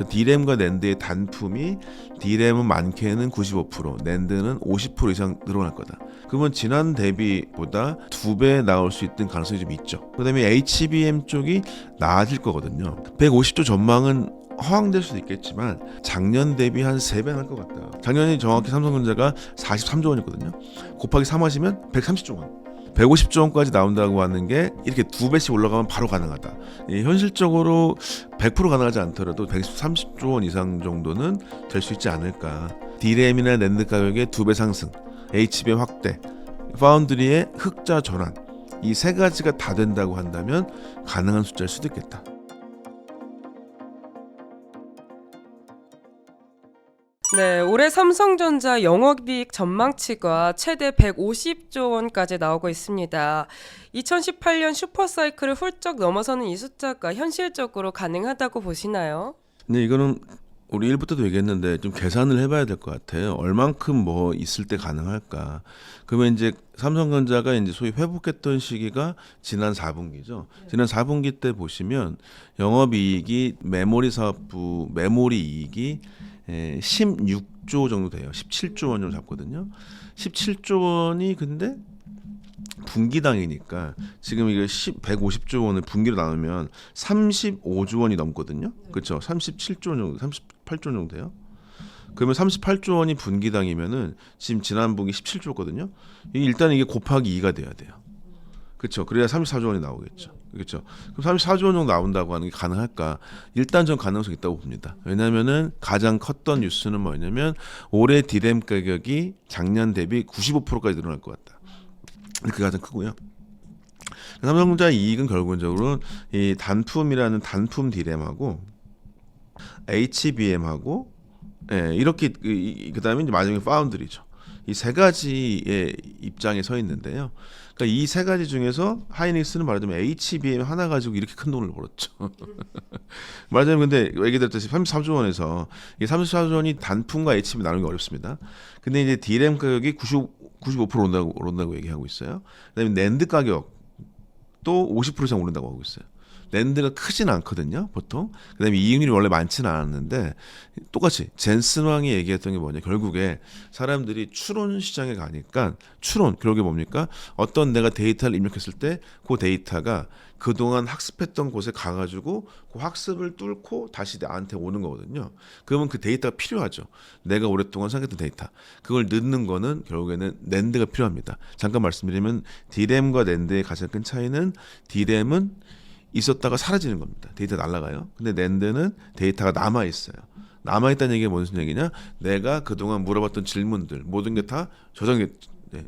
D램과 낸드의 단품이 D램은 많게는 95%, 낸드는 50% 이상 늘어날 거다. 그러면 지난 대비보다 2배 나올 수 있는 가능성이 좀 있죠. 그다음에 HBM 쪽이 나아질 거거든요. 150조 전망은 허황될 수도 있겠지만 작년 대비 한 3배 날 것 같다. 작년에 정확히 삼성전자가 43조 원이었거든요. 곱하기 3 하시면 130조 원. 150조 원까지 나온다고 하는 게 이렇게 2배씩 올라가면 바로 가능하다. 현실적으로 100% 가능하지 않더라도 130조 원 이상 정도는 될 수 있지 않을까. D램이나 낸드 가격의 2배 상승, HBM 확대, 파운드리의 흑자 전환, 이 세 가지가 다 된다고 한다면 가능한 숫자일 수도 있겠다. 네, 올해 삼성전자 영업이익 전망치가 최대 150조 원까지 나오고 있습니다. 2018년 슈퍼사이클을 훌쩍 넘어서는 이 숫자가 현실적으로 가능하다고 보시나요? 근데 이거는 우리 1부터도 얘기했는데 좀 계산을 해봐야 될 것 같아요. 얼만큼 뭐 있을 때 가능할까. 그러면 이제 삼성전자가 이제 소위 회복했던 시기가 지난 4분기죠. 지난 4분기 때 보시면 영업이익이 메모리 사업부 메모리 이익이 16조 정도 돼요. 17조 원 정도 잡거든요. 17조 원이 근데 분기당이니까 지금 이게 150조 원을 분기로 나누면 35조 원이 넘거든요. 그렇죠? 37조 원 정도, 38조 정도 돼요. 그러면 38조 원이 분기당이면은 지금 지난 분기 17조거든요. 일단 이게 곱하기 2가 돼야 돼요. 그렇죠? 그래야 34조 원이 나오겠죠. 그렇죠? 그럼 34조 원 정도 나온다고 하는 게 가능할까? 일단 전 가능성이 있다고 봅니다. 왜냐하면은 가장 컸던 뉴스는 뭐냐면 올해 D램 가격이 작년 대비 95%까지 늘어날 것 같다. 그게 가장 크고요. 삼성전자 이익은 결국적으로 이 단품이라는 단품 D램하고 HBM하고 이렇게 그다음에 이제 마지막에 파운드리죠. 이 세 가지의 입장에 서 있는데요. 그러니까 이 세 가지 중에서 하이닉스는 말하자면 HBM 하나 가지고 이렇게 큰 돈을 벌었죠. 말하자면 근데 얘기드렸듯이 34조 원에서 이 34조 원이 단품과 HBM 나누는 게 어렵습니다. 근데 이제 D램 가격이 95% 오른다고 얘기하고 있어요. 그다음에 낸드 가격도 50% 이상 오른다고 하고 있어요. 낸드가 크진 않거든요, 보통. 그다음에 이익률이 원래 많지는 않았는데 똑같이 젠슨 왕이 얘기했던 게 뭐냐, 결국에 사람들이 추론 시장에 가니까 추론 결국에 뭡니까? 어떤 내가 데이터를 입력했을 때 그 데이터가 그동안 학습했던 곳에 가가지고 그 학습을 뚫고 다시 나한테 오는 거거든요. 그러면 그 데이터가 필요하죠. 내가 오랫동안 생각했던 데이터. 그걸 넣는 거는 결국에는 낸드가 필요합니다. 잠깐 말씀드리면 D램과 낸드의 가장 큰 차이는 D램은 있었다가 사라지는 겁니다. 데이터 날아가요. 근데 낸드는 데이터가 남아 있어요. 남아 있다는 얘기가 무슨 얘기냐? 내가 그동안 물어봤던 질문들 모든 게 다 저장이.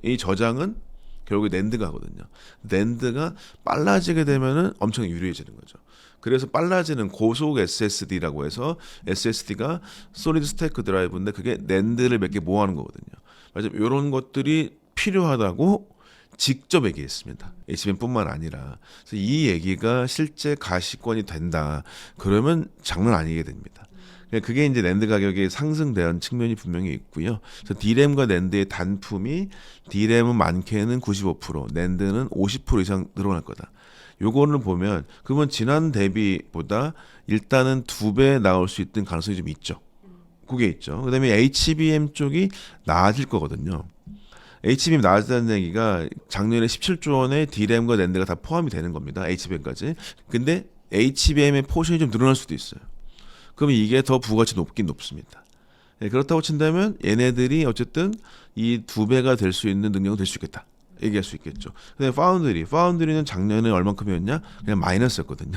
이 저장은 결국에 낸드가 하거든요. 낸드가 빨라지게 되면은 엄청 유리해지는 거죠. 그래서 빨라지는 고속 SSD라고 해서 SSD가 솔리드 스테이크 드라이브인데 그게 낸드를 몇 개 모아놓은 거거든요. 맞아요. 이런 것들이 필요하다고 직접 얘기했습니다. HBM뿐만 아니라. 그래서 이 얘기가 실제 가시권이 된다. 그러면 장난 아니게 됩니다. 그게 이제 낸드 가격이 상승된 측면이 분명히 있고요. 그래서 D램과 낸드의 단품이 D램은 많게는 95%, 낸드는 50% 이상 늘어날 거다. 요거를 보면 그러면 지난 대비보다 일단은 2배 나올 수 있는 가능성이 좀 있죠. 그게 있죠. 그다음에 HBM 쪽이 나아질 거거든요. HBM 나아진다는 얘기가 작년에 17조 원의 D램과 낸드가 다 포함이 되는 겁니다. HBM까지. 근데 HBM의 포션이 좀 늘어날 수도 있어요. 그러면 이게 더 부가치 높긴 높습니다. 그렇다고 친다면 얘네들이 어쨌든 이 2배가 될 수 있는 능력은 될 수 있겠다. 얘기할 수 있겠죠. 근데 파운드리는 작년에 얼만큼이었냐? 그냥 마이너스였거든요.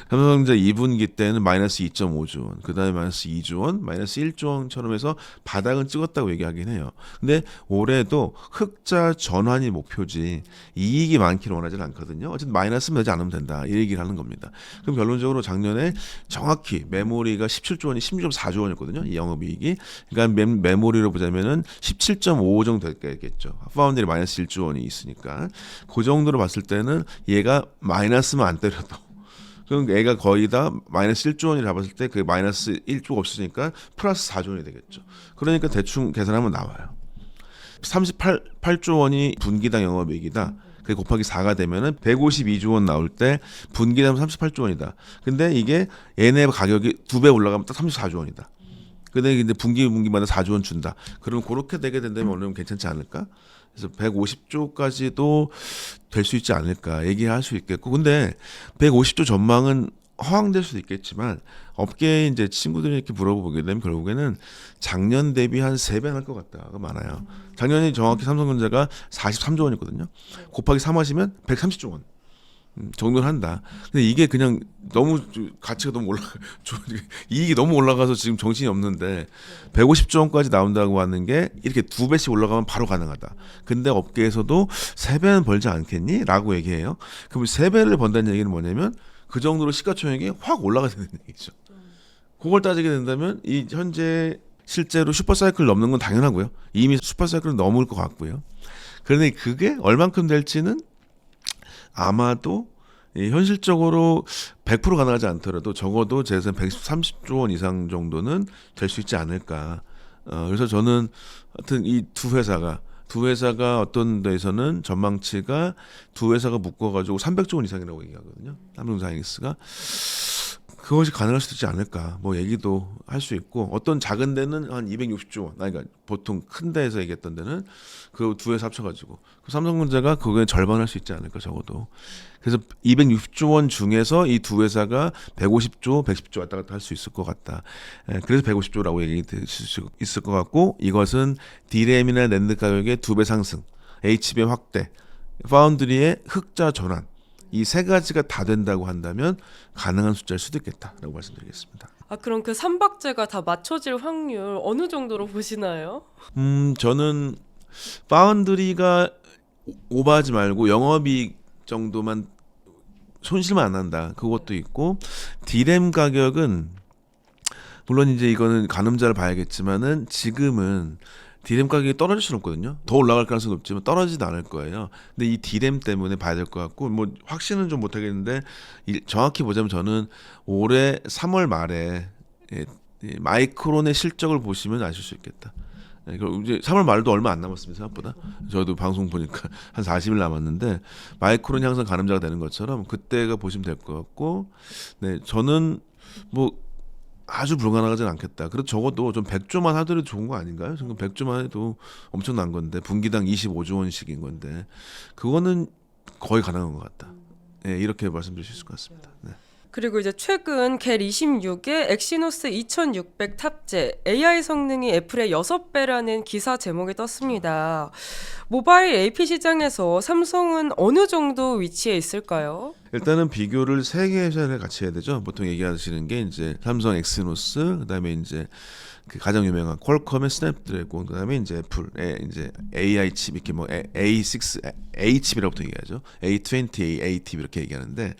삼성전자 2분기 때는 마이너스 2.5조 원, 그 다음에 마이너스 2조 원, 마이너스 1조 원처럼 해서 바닥은 찍었다고 얘기하긴 해요. 근데 올해도 흑자 전환이 목표지 이익이 많기를 원하지는 않거든요. 어쨌든 마이너스는 되지 않으면 된다. 이 얘기를 하는 겁니다. 그럼 결론적으로 작년에 정확히 메모리가 17조 원이 16.4조 원이었거든요. 이 영업이익이. 그러니까 메모리로 보자면은 17.5 정도 됐겠죠. 파운드리 마이너스 1조 원이 있으니까 그 정도로 봤을 때는 얘가 마이너스만 안 때려도 그럼 얘가 거의 다 마이너스 1조 원이 잡았을 때 그 마이너스 1조가 없으니까 플러스 4조 원이 되겠죠. 그러니까 대충 계산하면 나와요. 38조 원이 분기당 영업이익이다. 그게 곱하기 4가 되면은 152조 원 나올 때 분기되면 38조 원이다. 근데 이게 얘네 가격이 2배 올라가면 딱 34조 원이다. 근데 분기마다 4조 원 준다. 그럼 그렇게 되게 된다면 어느 정도 괜찮지 않을까? 그래서 150조까지도 될 수 있지 않을까 얘기할 수 있겠고, 근데 150조 전망은 허황될 수도 있겠지만 업계 이제 친구들이 이렇게 물어보게 되면 결국에는 작년 대비 한 3배 할 것 같다가 많아요. 작년에 정확히 삼성전자가 43조 원이거든요. 곱하기 3 하시면 130조 원. 정도는 한다. 근데 이게 그냥 너무 가치가 너무 이익이 너무 올라가서 지금 정신이 없는데 150조 원까지 나온다고 하는 게 이렇게 2배씩 올라가면 바로 가능하다. 근데 업계에서도 3배는 벌지 않겠니? 라고 얘기해요. 그럼 3배를 번다는 얘기는 뭐냐면 그 정도로 시가총액이 확 올라가야 되는 얘기죠. 그걸 따지게 된다면 이 현재 실제로 슈퍼사이클 넘는 건 당연하고요. 이미 슈퍼사이클은 넘을 것 같고요. 그런데 그게 얼만큼 될지는 아마도 현실적으로 100% 가능하지 않더라도 적어도 제 생각에 130조 원 이상 정도는 될 수 있지 않을까. 그래서 저는 하여튼 이 두 회사가 어떤 데에서는 전망치가 두 회사가 묶어가지고 300조 원 이상이라고 얘기하거든요. 삼성사이닉스가. 그것이 가능할 수도 있지 않을까. 뭐 얘기도 할 수 있고, 어떤 작은 데는 한 260조 원. 그러니까 보통 큰 데에서 얘기했던 데는 그 두 회사 합쳐가지고 삼성전자가 그거에 절반할 수 있지 않을까 적어도. 그래서 260조 원 중에서 이 두 회사가 150조, 110조 왔다 갔다 할 수 있을 것 같다. 그래서 150조라고 얘기될 수 있을 것 같고, 이것은 D램이나 낸드 가격의 2배 상승, HBM 확대, 파운드리의 흑자 전환, 이 세 가지가 다 된다고 한다면 가능한 숫자일 수도 있겠다라고 말씀드리겠습니다. 그럼 그 3박제가 다 맞춰질 확률 어느 정도로 보시나요? 저는 파운드리가 오버하지 말고 영업이익 정도만 손실만 안 한다. 그것도 있고, D램 가격은 물론 이제 이거는 가늠자를 봐야겠지만은 지금은 D램 가격이 떨어질 수는 없거든요. 더 올라갈 가능성은 없지만 떨어지지도 않을 거예요. 근데 이 D램 때문에 봐야 될 것 같고, 뭐 확신은 좀 못하겠는데 정확히 보자면 저는 올해 3월 말에 마이크론의 실적을 보시면 아실 수 있겠다. 이제 3월 말도 얼마 안 남았습니다. 생각보다. 저도 방송 보니까 한 40일 남았는데 마이크론이 항상 가늠자가 되는 것처럼 그때가 보시면 될 것 같고, 네, 저는 뭐 아주 불가능하진 않겠다. 그래도 적어도 좀 100조만 하더라도 좋은 거 아닌가요? 지금 100조만 해도 엄청난 건데, 분기당 25조 원씩인 건데 그거는 거의 가능한 것 같다. 네, 이렇게 말씀드릴 수 있을 것 같습니다. 네. 그리고 이제 최근 겔 26에 엑시노스 2600 탑재, AI 성능이 애플의 6배라는 기사 제목이 떴습니다. 모바일 AP 시장에서 삼성은 어느 정도 위치에 있을까요? 일단은 비교를 세 개 회사를 같이 해야 되죠. 보통 얘기하시는 게 이제 삼성 엑시노스, 그다음에 이제 그 가장 유명한 퀄컴의 스냅드래곤, 그다음에 이제 애플의 이제 AI 칩, 이렇게 뭐 A6, A 칩이라고도 얘기하죠. A20, A10 이렇게 얘기하는데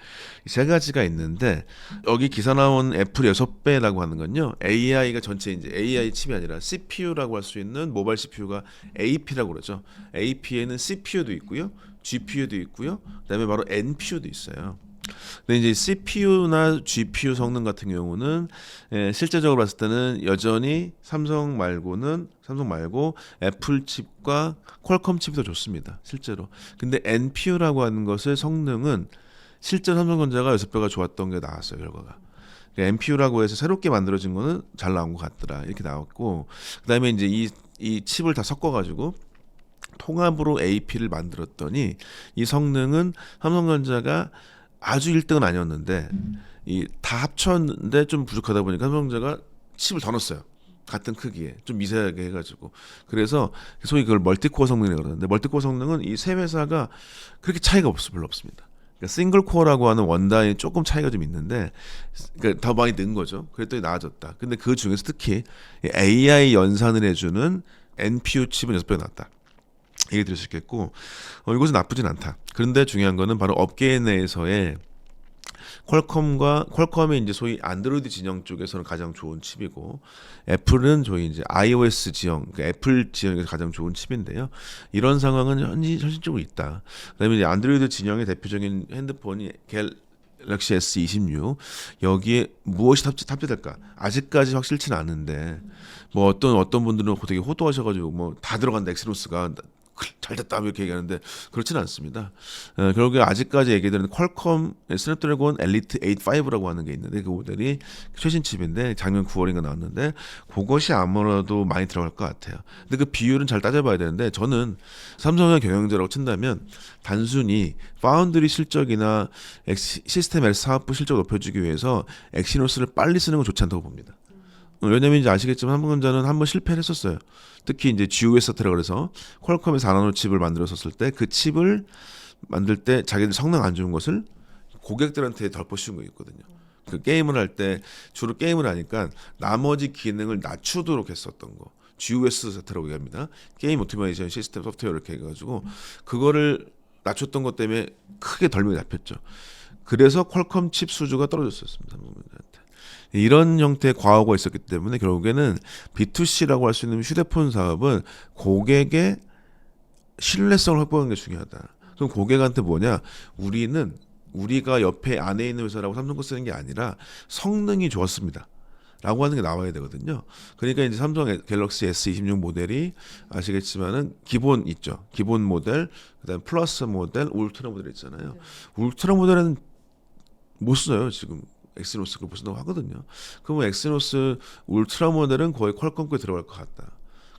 세 가지가 있는데, 여기 기사 나온 애플 6배라고 하는 건요, AI가 전체 이제 AI 칩이 아니라 CPU라고 할 수 있는 모바일 CPU가 AP라고 그러죠. AP에는 CPU도 있고요, GPU도 있고요, 그다음에 바로 NPU도 있어요. 근데 이제 CPU나 GPU 성능 같은 경우는 실제적으로 봤을 때는 여전히 삼성 말고 애플 칩과 퀄컴 칩이 더 좋습니다. 실제로. 근데 NPU라고 하는 것의 성능은 실제로 삼성전자가 6배가 좋았던 게 나왔어요, 결과가. NPU라고 해서 새롭게 만들어진 거는 잘 나온 것 같더라, 이렇게 나왔고, 그다음에 이제 이 칩을 다 섞어가지고 통합으로 AP를 만들었더니 이 성능은 삼성전자가 아주 1등은 아니었는데 이 다 합쳤는데 좀 부족하다 보니까 삼성전자가 칩을 더 넣었어요. 같은 크기에 좀 미세하게 해가지고. 그래서 소위 그걸 멀티코어 성능이라고 그러는데, 멀티코어 성능은 이 세 회사가 그렇게 차이가 별로 없습니다. 그러니까 싱글 코어라고 하는 원단이 조금 차이가 좀 있는데, 그러니까 더 많이 는 거죠. 그랬더니 나아졌다. 근데 그 중에서 특히 AI 연산을 해주는 NPU 칩은 6배가 낫다, 얘기 드릴 수 있겠고, 이것은 나쁘진 않다. 그런데 중요한 거는 바로 업계 내에서의 퀄컴이 이제 소위 안드로이드 진영 쪽에서는 가장 좋은 칩이고, 애플은 저희 이제 iOS 지형, 그러니까 애플 지형에서 가장 좋은 칩인데요. 이런 상황은 현실적으로 있다. 그다음에 이제 안드로이드 진영의 대표적인 핸드폰이 갤럭시 S26, 여기에 무엇이 탑재될까? 아직까지 확실치는 않은데, 뭐 어떤 분들은 되게 호도하셔가지고 뭐 다 들어간다, 엑시노스가 잘 됐다 이렇게 얘기하는데 그렇지는 않습니다. 결국에 아직까지 얘기되는 퀄컴 스냅드래곤 엘리트 85라고 하는 게 있는데 그 모델이 최신 칩인데 작년 9월인가 나왔는데 그것이 아무래도 많이 들어갈 것 같아요. 근데 그 비율은 잘 따져봐야 되는데 저는 삼성의 경영자라고 친다면 단순히 파운드리 실적이나 시스템 S 사업부 실적 높여주기 위해서 엑시노스를 빨리 쓰는 건 좋지 않다고 봅니다. 왜냐면 이제 아시겠지만 삼성전자는 한번 실패를 했었어요. 특히 이제 GOS 사태라 그래서 퀄컴의 4나노 칩을 만들었었을 때 그 칩을 만들 때 자기들 성능 안 좋은 것을 고객들한테 덜퍼 씌운 거 있거든요. 그 게임을 할 때 주로 게임을 하니까 나머지 기능을 낮추도록 했었던 거. GOS 사태라고 얘기합니다. 게임 오토메이션 시스템 소프트웨어 이렇게 해가지고 그거를 낮췄던 것 때문에 크게 덜미가 잡혔죠. 그래서 퀄컴 칩 수주가 떨어졌었습니다. 삼성전자한테. 이런 형태의 과오가 있었기 때문에 결국에는 B2C라고 할 수 있는 휴대폰 사업은 고객의 신뢰성을 확보하는 게 중요하다. 그럼 고객한테 뭐냐? 우리가 옆에 안에 있는 회사라고 삼성 거 쓰는 게 아니라 성능이 좋았습니다. 라고 하는 게 나와야 되거든요. 그러니까 이제 삼성 갤럭시 S26 모델이 아시겠지만은 기본 있죠. 기본 모델, 그다음 플러스 모델, 울트라 모델 있잖아요. 울트라 모델은 못 써요, 지금. 엑시노스 그걸 쓴다고 하거든요. 그러면 엑시노스 울트라 모델은 거의 퀄컴 거에 들어갈 것 같다.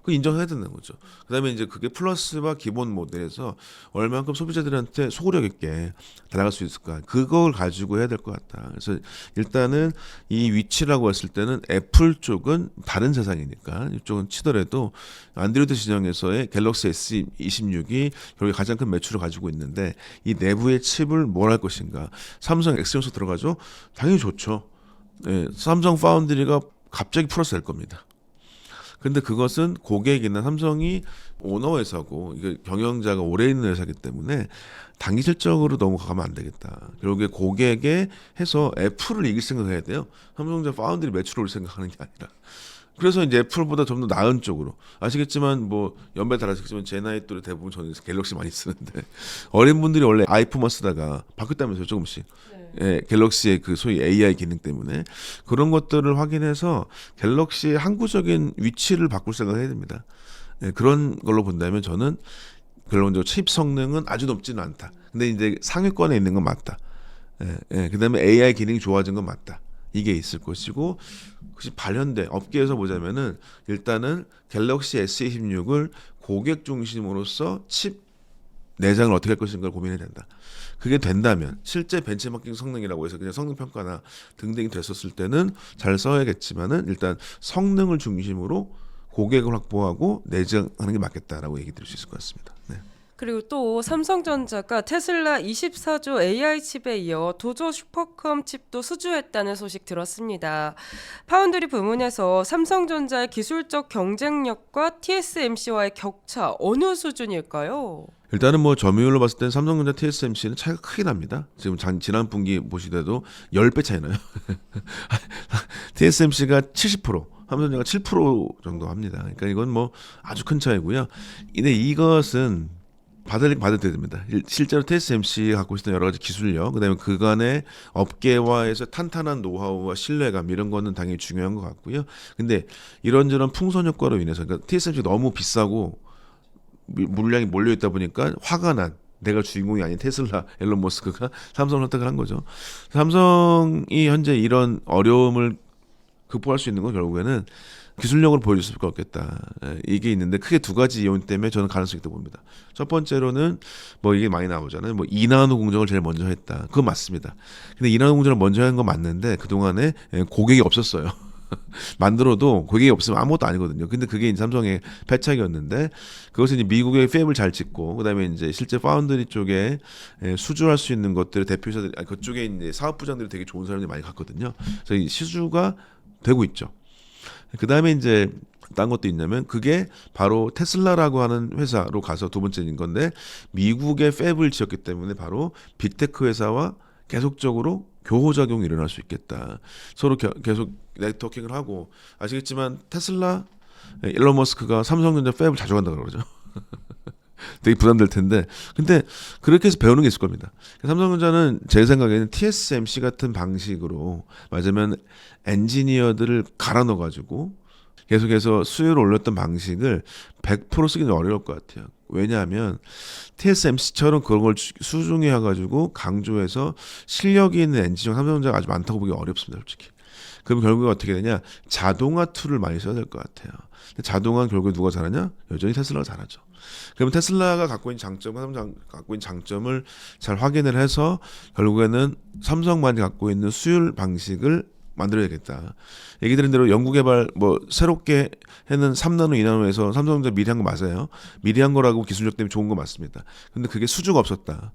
그 인정해야 된다는 거죠. 그다음에 이제 그게 플러스와 기본 모델에서 얼만큼 소비자들한테 소구력 있게 다가갈 수 있을까? 그걸 가지고 해야 될 것 같다. 그래서 일단은 이 위치라고 했을 때는 애플 쪽은 다른 세상이니까 이쪽은 치더라도 안드로이드 진영에서의 갤럭시 S26이 결국에 가장 큰 매출을 가지고 있는데 이 내부의 칩을 뭘 할 것인가? 삼성 엑시노스 들어가죠? 당연히 좋죠. 네, 삼성 파운드리가 갑자기 플러스 될 겁니다. 근데 그것은 고객이나 삼성이 오너 회사고 이게 경영자가 오래 있는 회사이기 때문에 단기 실적으로 너무 가면 안 되겠다. 결국에 고객에 해서 애플을 이길 생각해야 돼요. 삼성전자 파운드리 매출 올 생각하는 게 아니라. 그래서 이제 애플보다 좀 더 나은 쪽으로 아시겠지만 뭐 연배 달아시겠지만 제 나이 또래 대부분 저는 갤럭시 많이 쓰는데 어린 분들이 원래 아이폰만 쓰다가 바뀌었다면서요 조금씩. 예, 갤럭시의 그 소위 AI 기능 때문에 그런 것들을 확인해서 갤럭시의 항구적인 위치를 바꿀 생각을 해야 됩니다. 예, 그런 걸로 본다면 저는 결론적으로 칩 성능은 아주 높지는 않다. 근데 이제 상위권에 있는 건 맞다. 그다음에 AI 기능이 좋아진 건 맞다. 이게 있을 것이고 혹시 발현대 업계에서 보자면은 일단은 갤럭시 S26을 고객 중심으로서 칩 내장을 어떻게 할 것인가를 고민해야 된다. 그게 된다면 실제 벤치마킹 성능이라고 해서 그냥 성능 평가나 등등이 됐었을 때는 잘 써야겠지만은 일단 성능을 중심으로 고객을 확보하고 내장하는 게 맞겠다라고 얘기 드릴 수 있을 것 같습니다. 네. 그리고 또 삼성전자가 테슬라 24조 AI 칩에 이어 도조 슈퍼컴 칩도 수주했다는 소식 들었습니다. 파운드리 부문에서 삼성전자의 기술적 경쟁력과 TSMC와의 격차 어느 수준일까요? 일단은 뭐 점유율로 봤을 때는 삼성전자 TSMC는 차이가 크게 납니다. 지금 지난 분기 보시더라도 10배 차이 나요. TSMC가 70%, 삼성전자가 7% 정도 합니다. 그러니까 이건 뭐 아주 큰 차이고요. 근데 이것은 받아야 됩니다. 실제로 TSMC가 갖고 있는 여러 가지 기술력, 그다음에 그간의 업계와에서 탄탄한 노하우와 신뢰감 이런 거는 당연히 중요한 것 같고요. 근데 이런저런 풍선 효과로 인해서 그러니까 TSMC가 너무 비싸고 물량이 몰려 있다 보니까 화가 난 내가 주인공이 아닌 테슬라 앨런 머스크가 삼성을 선택을 한 거죠. 삼성이 현재 이런 어려움을 극복할 수 있는 건 결국에는 기술력을 보여줄 수밖에 없겠다. 이게 있는데 크게 두 가지 요인 때문에 저는 가능성이 있다고 봅니다. 첫 번째로는 뭐 이게 많이 나오잖아요. 뭐 2나노 공정을 제일 먼저 했다. 그건 맞습니다. 근데 2나노 공정을 먼저 한 건 맞는데 그동안에 고객이 없었어요. 만들어도 고객이 없으면 아무것도 아니거든요. 근데 그게 이제 삼성의 패착이었는데 그것은 이제 미국의 팹을 잘 짓고 그다음에 이제 실제 파운드리 쪽에 수주할 수 있는 것들을 대표자들 그쪽에 이제 사업부장들이 되게 좋은 사람들이 많이 갔거든요. 그래서 이 시주가 되고 있죠. 그다음에 이제 딴 것도 있냐면 그게 바로 테슬라라고 하는 회사로 가서 두 번째인 건데 미국의 팹을 지었기 때문에 바로 빅테크 회사와 계속적으로 교호작용이 일어날 수 있겠다. 서로 계속 네트워킹을 하고 아시겠지만 테슬라 일론 머스크가 삼성전자 팹을 자주 간다고 그러죠. 되게 부담될 텐데 근데 그렇게 해서 배우는 게 있을 겁니다. 삼성전자는 제 생각에는 TSMC 같은 방식으로 맞으면 엔지니어들을 갈아 넣어가지고 계속해서 수요를 올렸던 방식을 100% 쓰기는 어려울 것 같아요. 왜냐하면 TSMC처럼 그런 걸 수중해가지고 강조해서 실력이 있는 엔진형 삼성전자가 아주 많다고 보기 어렵습니다, 솔직히. 그럼 결국에 어떻게 되냐? 자동화 툴을 많이 써야 될 것 같아요. 근데 자동화는 결국에 누가 잘하냐? 여전히 테슬라가 잘하죠. 그러면 테슬라가 갖고 있는 장점과 삼성 갖고 있는 장점을 잘 확인을 해서 결국에는 삼성만이 갖고 있는 수율 방식을 만들어야겠다. 얘기 드린 대로 연구개발 뭐 새롭게 해는 3나노, 2나노에서 삼성전자 미리 한 거 맞아요. 미리 한 거라고 기술력 때문에 좋은 거 맞습니다. 근데 그게 수주가 없었다.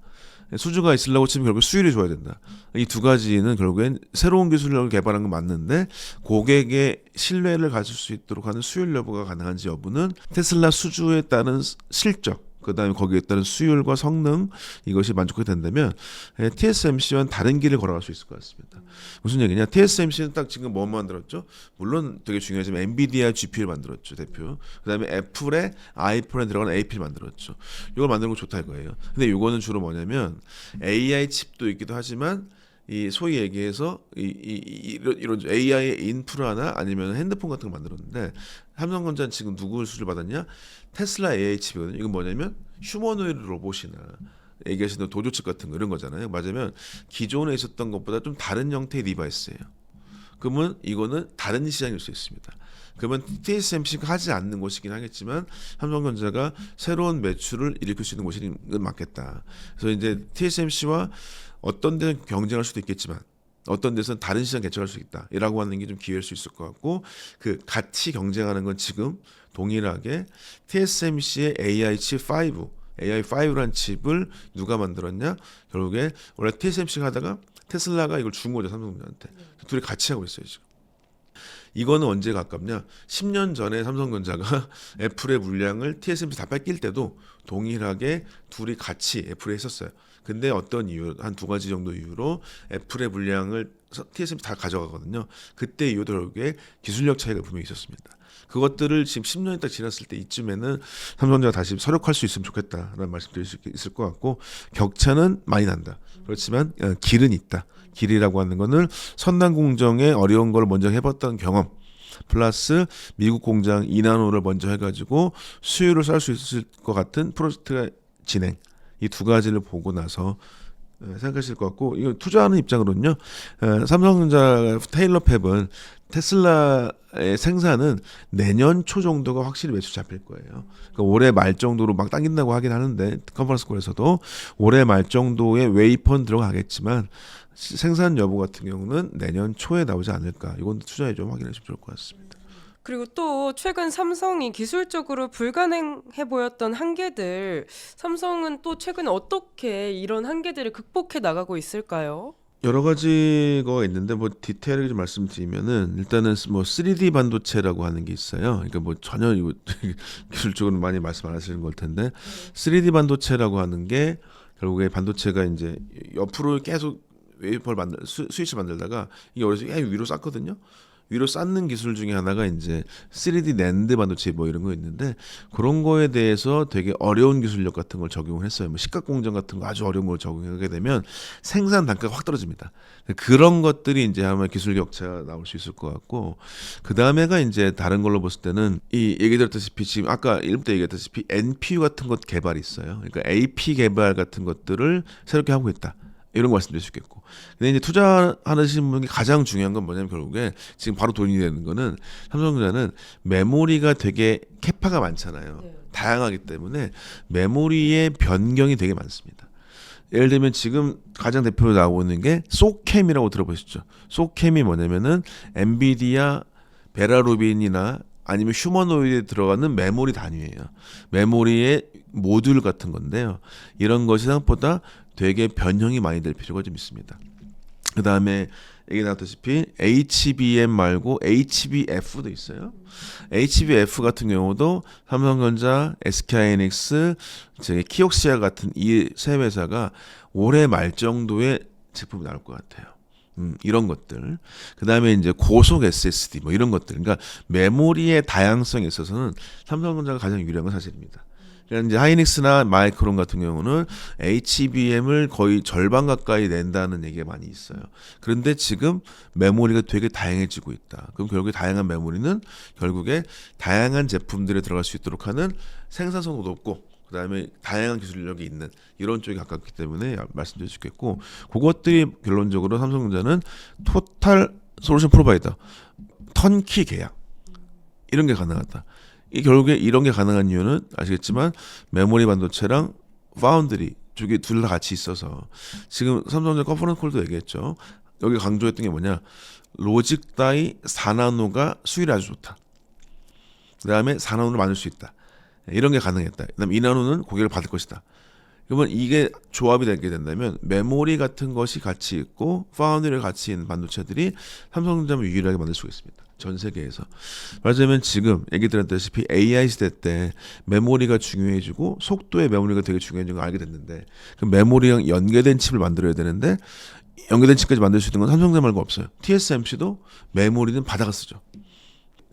수주가 있으려고 치면 결국 수율이 좋아야 된다. 이 두 가지는 결국엔 새로운 기술력을 개발한 건 맞는데 고객의 신뢰를 가질 수 있도록 하는 수율 여부가 가능한지 여부는 테슬라 수주에 따른 실적, 그다음에 거기에 따른 수율과 성능, 이것이 만족이 된다면 TSMC와는 다른 길을 걸어갈 수 있을 것 같습니다. 무슨 얘기냐? TSMC는 딱 지금 뭐 만들었죠? 물론 되게 중요하지만 엔비디아 GPU를 만들었죠, 대표. 그다음에 애플의 아이폰에 들어가는 AP를 만들었죠. 이걸 만드는 거 좋다 이거예요. 근데 이거는 주로 뭐냐면 AI 칩도 있기도 하지만 이 소위 얘기해서 이런 AI의 인프라나 아니면 핸드폰 같은 거 만들었는데 삼성전자는 지금 누구 수주를 받았냐? 테슬라 AI 칩이거든요. 이건 뭐냐면 휴머노이드 로봇이나 얘기하시는 도조칩 같은 거 이런 거잖아요. 맞으면 기존에 있었던 것보다 좀 다른 형태의 디바이스예요. 그러면 이거는 다른 시장일 수 있습니다. 그러면 TSMC가 하지 않는 곳이긴 하겠지만 삼성전자가 새로운 매출을 일으킬 수 있는 곳이 맞겠다. 그래서 이제 TSMC와 어떤 데는 경쟁할 수도 있겠지만 어떤 데서는 다른 시장 개척할 수 있다. 이라고 하는 게 좀 기회일 수 있을 것 같고 그 같이 경쟁하는 건 지금 동일하게 TSMC의 AI 칩 5, AI5라는 칩을 누가 만들었냐? 결국에 원래 TSMC가 하다가 테슬라가 이걸 준 거죠, 삼성전자한테. 둘이 같이 하고 있어요, 지금. 이거는 언제 가깝냐? 10년 전에 삼성전자가 애플의 물량을 TSMC 다 뺏길 때도 동일하게 둘이 같이 애플에 했었어요. 근데 어떤 이유, 한 두 가지 정도 이유로 애플의 물량을 TSMC 다 가져가거든요. 그때 이유도 결국에 기술력 차이가 분명히 있었습니다. 그것들을 지금 10년이 딱 지났을 때 이쯤에는 삼성전자가 다시 서력할 수 있으면 좋겠다라는 말씀드릴 수 있을 것 같고 나는 많이 난다. 그렇지만 길은 있다. 길이라고 하는 거는 선단 공정에 어려운 걸 먼저 해봤던 경험 플러스 미국 공장 2나노를 먼저 해가지고 수율을 쌀 수 있을 것 같은 프로젝트가 진행, 이 두 가지를 보고 나서 생각하실 것 같고, 이거 투자하는 입장으로는요, 삼성전자 테일러 팹은 테슬라의 생산은 내년 초 정도가 확실히 매출 잡힐 거예요. 그러니까 올해 말 정도로 막 당긴다고 하긴 하는데 컨퍼런스콜에서도 올해 말 정도의 웨이펀 들어가겠지만 생산 여부 같은 경우는 내년 초에 나오지 않을까. 이건 투자에 좀 확인해 주시면 좋을 것 같습니다. 그리고 또 최근 삼성이 기술적으로 불가능해 보였던 한계들, 삼성은 또 최근에 어떻게 이런 한계들을 극복해 나가고 있을까요? 여러 가지가 있는데 뭐 디테일하게 좀 말씀드리면은 일단은 뭐 3D 반도체라고 하는 게 있어요. 그러니까 뭐 전혀 이거 기술적으로 많이 말씀 안 하시는 걸 텐데 3D 반도체라고 하는 게 결국에 반도체가 이제 옆으로 계속 웨이퍼를 스위치 만들다가 이게 어디서 위로 쌓거든요. 위로 쌓는 기술 중에 하나가 이제 3D 낸드 반도체 뭐 이런 거 있는데 그런 거에 대해서 되게 어려운 기술력 같은 걸 적용을 했어요. 뭐 식각 공정 같은 거 아주 어려운 걸 적용하게 되면 생산 단가가 확 떨어집니다. 그런 것들이 이제 아마 기술 격차가 나올 수 있을 것 같고, 그 다음에가 이제 다른 걸로 봤을 때는 이 얘기 드렸다시피 지금 아까 1부 때 얘기했다시피 NPU 같은 것 개발이 있어요. 그러니까 AP 개발 같은 것들을 새롭게 하고 있다. 이런 거 말씀드릴 수 있겠고. 근데 이제 투자하시는 분이 가장 중요한 건 뭐냐면 결국에 지금 바로 돈이 되는 거는 삼성전자는 메모리가 되게 캐파가 많잖아요. 다양하기 때문에 메모리의 변경이 되게 많습니다. 예를 들면 지금 가장 대표로 나오고 있는 게 소캠이라고 들어보셨죠? 소캠이 뭐냐면은 엔비디아 베라루빈이나 아니면 휴머노이드에 들어가는 메모리 단위예요. 메모리의 모듈 같은 건데요. 이런 것이 생각보다 되게 변형이 많이 될 필요가 좀 있습니다. 그 다음에 얘기 나왔다시피 HBM 말고 HBF도 있어요. HBF 같은 경우도 삼성전자, SK하이닉스, 키옥시아 같은 이 세 회사가 올해 말 정도의 제품이 나올 것 같아요. 이런 것들. 그 다음에 이제 고속 SSD 뭐 이런 것들. 그러니까 메모리의 다양성에 있어서는 삼성전자가 가장 유리한 건 사실입니다. 그러니까 이제 하이닉스나 마이크론 같은 경우는 HBM을 거의 절반 가까이 낸다는 얘기가 많이 있어요. 그런데 지금 메모리가 되게 다양해지고 있다. 그럼 결국에 다양한 메모리는 결국에 다양한 제품들에 들어갈 수 있도록 하는 생산성도 높고 그다음에 다양한 기술력이 있는 이런 쪽에 가깝기 때문에 말씀드릴 수 있겠고 그것들이 결론적으로 삼성전자는 토탈 솔루션 프로바이더 턴키 계약 이런 게 가능하다. 이 결국에 이런 게 가능한 이유는 아시겠지만 메모리 반도체랑 파운드리 쪽이 둘 다 같이 있어서 지금 삼성전자 컨퍼런스 콜도 얘기했죠. 여기 강조했던 게 뭐냐? 로직 다이 4나노가 수율이 아주 좋다. 그다음에 4나노를 만들 수 있다. 이런 게 가능했다. 그다음에 2나노는 고객을 받을 것이다. 그러면 이게 조합이 되게 된다면 메모리 같은 것이 같이 있고 파운드리가 같이 있는 반도체들이 삼성전자를 유일하게 만들 수가 있습니다. 전 세계에서. 말하자면 지금 얘기 드렸다시피 AI 시대 때 메모리가 중요해지고 속도의 메모리가 되게 중요해진 걸 알게 됐는데 그 메모리랑 연계된 칩을 만들어야 되는데 연계된 칩까지 만들 수 있는 건 삼성전자 말고 없어요. TSMC도 메모리는 바다가 쓰죠.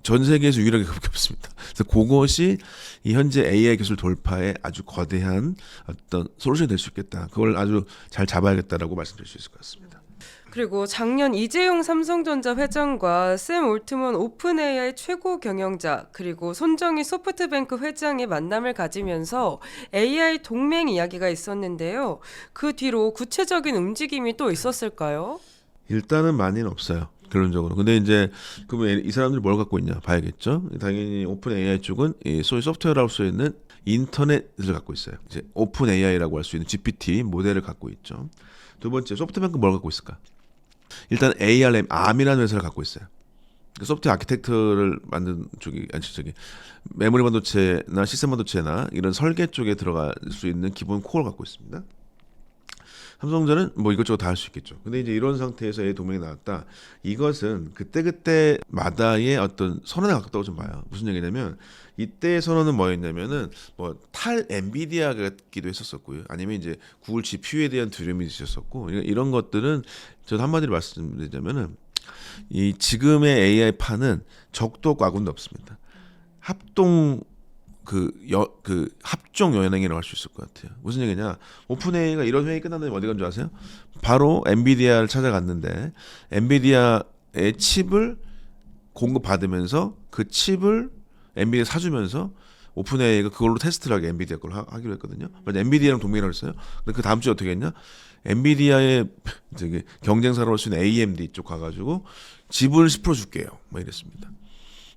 전 세계에서 유일하게 그렇게 없습니다. 그래서 그것이 이 현재 AI 기술 돌파에 아주 거대한 어떤 솔루션이 될 수 있겠다. 그걸 아주 잘 잡아야겠다라고 말씀드릴 수 있을 것 같습니다. 그리고 작년 이재용 삼성전자 회장과 샘 올트먼 오픈 AI 최고 경영자 그리고 손정희 소프트뱅크 회장의 만남을 가지면서 AI 동맹 이야기가 있었는데요. 그 뒤로 구체적인 움직임이 또 있었을까요? 일단은 많이는 없어요. 결론적으로. 근데 이제 그러면 이 사람들이 뭘 갖고 있냐 봐야겠죠. 당연히 오픈 AI 쪽은 이 소위 소프트웨어라고 써 있는 인터넷을 갖고 있어요. 이제 오픈 AI라고 할 수 있는 GPT 모델을 갖고 있죠. 두 번째 소프트뱅크 뭘 갖고 있을까? 일단 ARM이라는 회사를 갖고 있어요. 소프트웨어 아키텍트를 만든 쪽이 저기 메모리 반도체나 시스템 반도체나 이런 설계 쪽에 들어갈 수 있는 기본 코어를 갖고 있습니다. 삼성전자는 뭐 이것저것 다 할 수 있겠죠. 근데 이제 이런 상태에서 이 동맹이 나왔다. 이것은 그때마다의 어떤 선언에 가깝다고 좀 봐요. 무슨 얘기냐면 이때의 선언은 뭐였냐면은 뭐 탈 엔비디아 같기도 했었었고요. 아니면 이제 구글 GPU에 대한 두려움이 있었었고 이런 것들은 저도 한마디로 말씀드리자면은 이 지금의 AI 판은 적도 없고 아군도 없습니다. 합동 합종 연행이라고 할 수 있을 것 같아요. 무슨 얘기냐? 오픈 AI가 이런 회의 끝난 다음에 어디 간 줄 아세요? 바로 엔비디아를 찾아갔는데 엔비디아의 칩을 공급받으면서 그 칩을 엔비디아 사주면서 오픈 AI가 그걸로 테스트를 하게 엔비디아 걸 하기로 했거든요. 엔비디아랑 동맹을 했어요. 근데 그 다음 주에 어떻게 했냐? 엔비디아의 저기 경쟁사로 할 수 있는 AMD 쪽 가가지고 지분을 10% 줄게요. 뭐 이랬습니다.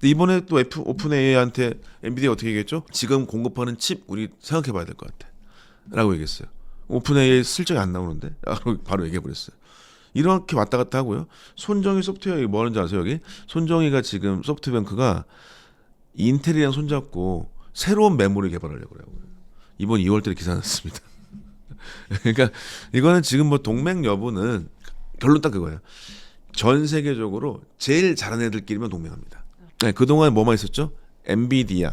이번에 또 오픈 AI한테 엔비디아 어떻게 얘기했죠? 지금 공급하는 칩 우리 생각해봐야 될 것 같아 라고 얘기했어요. 오픈 AI 실적이 안 나오는데 바로 얘기해버렸어요. 이렇게 왔다 갔다 하고요. 손정희 소프트웨어 뭐 하는지 아세요? 여기 손정희가 지금 소프트뱅크가 인텔이랑 손잡고 새로운 메모리 개발하려고 그래요. 이번 2월달에 기사 났습니다. 그러니까 이거는 지금 뭐 동맹 여부는 결론 딱 그거예요. 전 세계적으로 제일 잘하는 애들끼리만 동맹합니다. 네, 그동안 뭐만 있었죠? 엔비디아,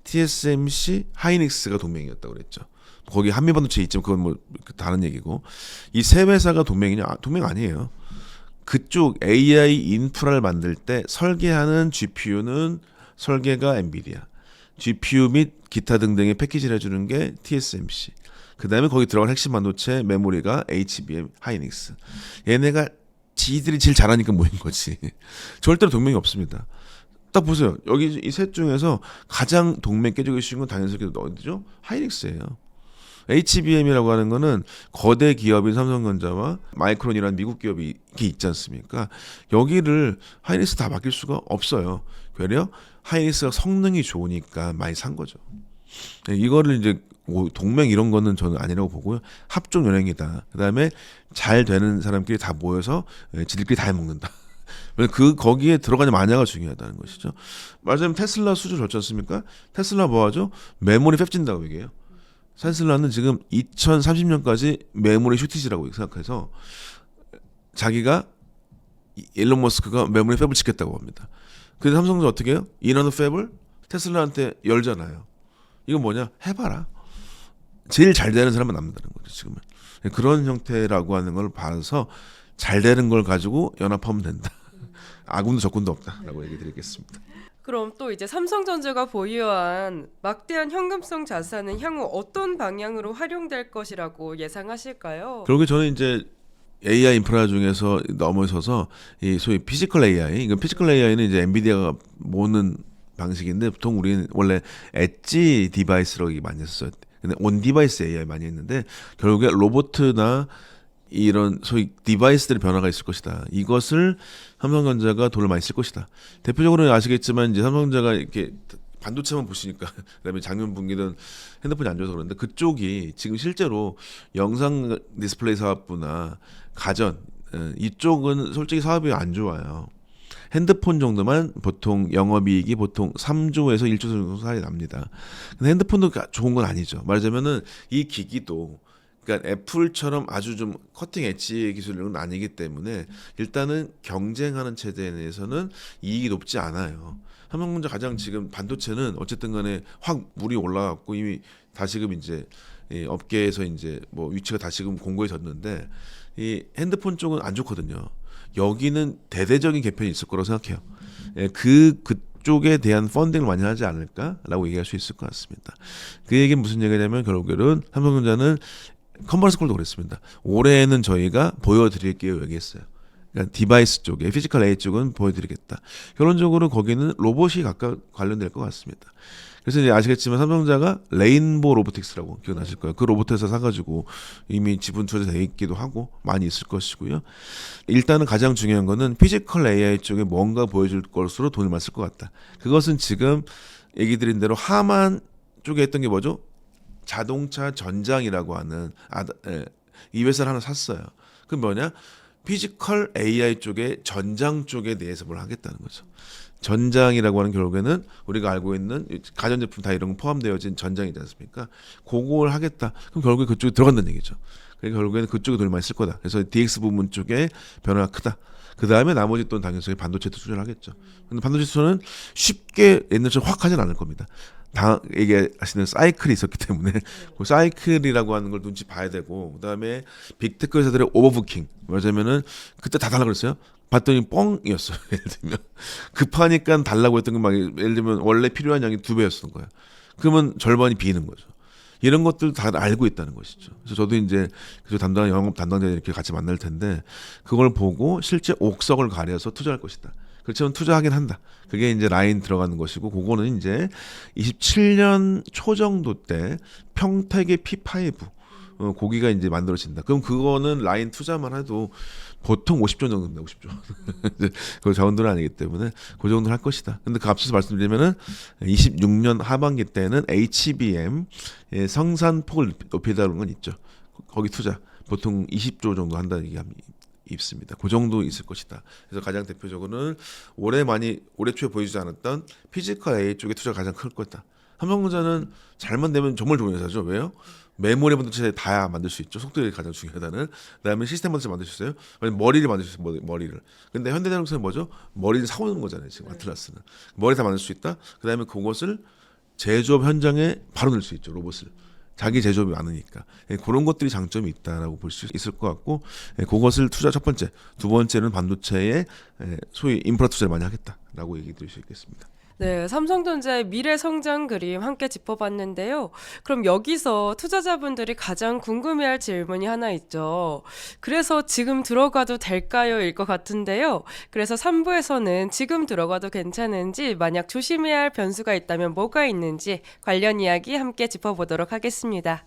TSMC, 하이닉스가 동맹이었다고 그랬죠. 거기 한미반도체 있지만 그건 뭐 다른 얘기고 이 세 회사가 동맹이냐? 동맹 아니에요. 그쪽 AI 인프라를 만들 때 설계하는 GPU는 설계가 엔비디아, GPU 및 기타 등등의 패키지를 해주는 게 TSMC. 그 다음에 거기 들어간 핵심 반도체 메모리가 HBM, 하이닉스. 얘네가 지들이 제일 잘하니까 모인 거지. 절대로 동맹이 없습니다. 딱 보세요. 여기 이 셋 중에서 가장 동맹 깨지기 쉬운 건 당연스럽게 어디죠? 하이닉스예요. HBM이라고 하는 거는 거대 기업인 삼성전자와 마이크론이라는 미국 기업이 있지 않습니까? 여기를 하이닉스 다 맡길 수가 없어요. 되려 하이닉스가 성능이 좋으니까 많이 산 거죠. 이거를 이제 동맹 이런 거는 저는 아니라고 보고요. 합종 연행이다. 그다음에 잘 되는 사람끼리 다 모여서 지들끼리 다 해먹는다. 거기에 들어가는 마냐가 중요하다는 것이죠. 말하자면 테슬라 수주 줬지 않습니까? 테슬라 뭐하죠? 메모리 팹진다고 얘기해요. 테슬라는 지금 2030년까지 메모리 슈티지라고 생각해서 자기가 일론 머스크가 메모리 팹을 짓겠다고 합니다. 그래서 삼성도 어떻게 해요? 이나노 팹을 테슬라한테 열잖아요. 이건 뭐냐? 해봐라. 제일 잘 되는 사람만 남는다는 거죠. 지금은. 그런 형태라고 하는 걸 봐서 잘 되는 걸 가지고 연합하면 된다. 아군도 적군도 없다라고 얘기 드리겠습니다. 그럼 또 이제 삼성전자가 보유한 막대한 현금성 자산은 향후 어떤 방향으로 활용될 것이라고 예상하실까요? 결국에 저는 이제 AI 인프라 중에서 넘어서서 이 소위 피지컬 AI, 이건 피지컬 AI는 이제 엔비디아가 모으는 방식인데 보통 우리는 원래 엣지 디바이스로 많이 했었어요. 근데 온 디바이스 AI 많이 했는데 결국에 로봇이나 이런 소위 디바이스들의 변화가 있을 것이다. 이것을 삼성전자가 돈을 많이 쓸 것이다. 대표적으로 아시겠지만 이제 삼성전자가 이렇게 반도체만 보시니까 그다음에 작년 분기는 핸드폰이 안 좋아서 그런데 그쪽이 지금 실제로 영상 디스플레이 사업부나 가전 이쪽은 솔직히 사업이 안 좋아요. 핸드폰 정도만 보통 영업이익이 보통 3조에서 1조 정도 사이 납니다. 근데 핸드폰도 좋은 건 아니죠. 말하자면은 이 기기도 그러니까 애플처럼 아주 좀 커팅 엣지 기술은 아니기 때문에 일단은 경쟁하는 체제에 대해서는 이익이 높지 않아요. 삼성전자 가장 지금 반도체는 어쨌든 간에 확 물이 올라갔고 이미 다시금 이제 이 업계에서 이제 뭐 위치가 다시금 공고해졌는데 이 핸드폰 쪽은 안 좋거든요. 여기는 대대적인 개편이 있을 거라고 생각해요. 그쪽에 대한 펀딩을 많이 하지 않을까라고 얘기할 수 있을 것 같습니다. 그 얘기는 무슨 얘기냐면 결국에는 삼성전자는 컨버스 콜도 그랬습니다. 올해는 저희가 보여드릴게요 얘기했어요. 그러니까 디바이스 쪽에 피지컬 AI 쪽은 보여드리겠다. 결론적으로 거기는 로봇이 각각 관련될 것 같습니다. 그래서 이제 아시겠지만 삼성전자가 레인보 로보틱스라고 기억나실 거예요. 그 로봇회사 사가지고 이미 지분 투자돼 있기도 하고 많이 있을 것이고요. 일단은 가장 중요한 거는 피지컬 AI 쪽에 뭔가 보여줄 것으로 돈을 많이 쓸 것 같다. 그것은 지금 얘기 드린 대로 하만 쪽에 했던 게 뭐죠? 자동차 전장이라고 하는 이 회사를 하나 샀어요. 그 뭐냐? 피지컬 AI 쪽에 전장 쪽에 대해서 뭘 하겠다는 거죠. 전장이라고 하는 결국에는 우리가 알고 있는 가전제품 다 이런 거 포함되어진 전장이지 않습니까? 그걸 하겠다. 그럼 결국에 그쪽에 들어간다는 얘기죠. 그러니까 결국에는 그쪽에 돈을 많이 쓸 거다. 그래서 DX 부분 쪽에 변화가 크다. 그 다음에 나머지 돈 당연히 반도체 투자를 하겠죠. 근데 반도체 투자는 쉽게 옛날처럼 확 하진 않을 겁니다. 다 얘기하시는 사이클이 있었기 때문에 그 사이클이라고 하는 걸 눈치 봐야 되고 그다음에 빅테크 회사들의 오버부킹 말하자면은 그때 다 달라고 그랬어요. 봤더니 뻥이었어요. 예를 들면 급하니까 달라고 했던 게 막 예를 들면 원래 필요한 양이 2배였던 거예요. 그러면 절반이 비는 거죠. 이런 것들 다 알고 있다는 것이죠. 그래서 저도 이제 그 담당 영업 담당자들 이렇게 같이 만날 텐데 그걸 보고 실제 옥석을 가려서 투자할 것이다. 그렇지만 투자하긴 한다. 그게 이제 라인 들어가는 것이고 그거는 이제 27년 초 정도 때 평택의 P5 고기가 이제 만들어진다. 그럼 그거는 라인 투자만 해도 보통 50조 정도 된다. 50조. 그 자원들은 아니기 때문에 그 정도는 할 것이다. 근데 그 앞서서 말씀드리면은 26년 하반기 때는 HBM 성산폭을 높이다는 건 있죠. 거기 투자 보통 20조 정도 한다는 얘기합니다. 있습니다. 그 정도 있을 것이다. 그래서 가장 대표적으로는 올해 초에 보여주지 않았던 피지컬 AI 쪽에 투자가 가장 클 거다. 삼성전자는 잘만 되면 정말 좋은 회사죠. 왜요? 메모리 반도체 다 만들 수 있죠. 속도가 가장 중요하다는. 그다음에 시스템 반도체 만들 수 있어요. 머리를 만들 수 있어요. 머리를. 근데 현대자동차는 뭐죠? 머리를 사오는 거잖아요. 지금 아틀라스는. 머리 다 만들 수 있다. 그다음에 그것을 제조업 현장에 바로 넣을 수 있죠. 로봇을. 자기 제조업이 많으니까 그런 것들이 장점이 있다라고 볼 수 있을 것 같고 그것을 투자 첫 번째, 두 번째는 반도체에 소위 인프라 투자를 많이 하겠다라고 얘기 드릴 수 있겠습니다. 네, 삼성전자의 미래 성장 그림 함께 짚어봤는데요. 그럼 여기서 투자자분들이 가장 궁금해할 질문이 하나 있죠. 그래서 지금 들어가도 될까요?일 것 같은데요. 그래서 3부에서는 지금 들어가도 괜찮은지, 만약 조심해야 할 변수가 있다면 뭐가 있는지 관련 이야기 함께 짚어보도록 하겠습니다.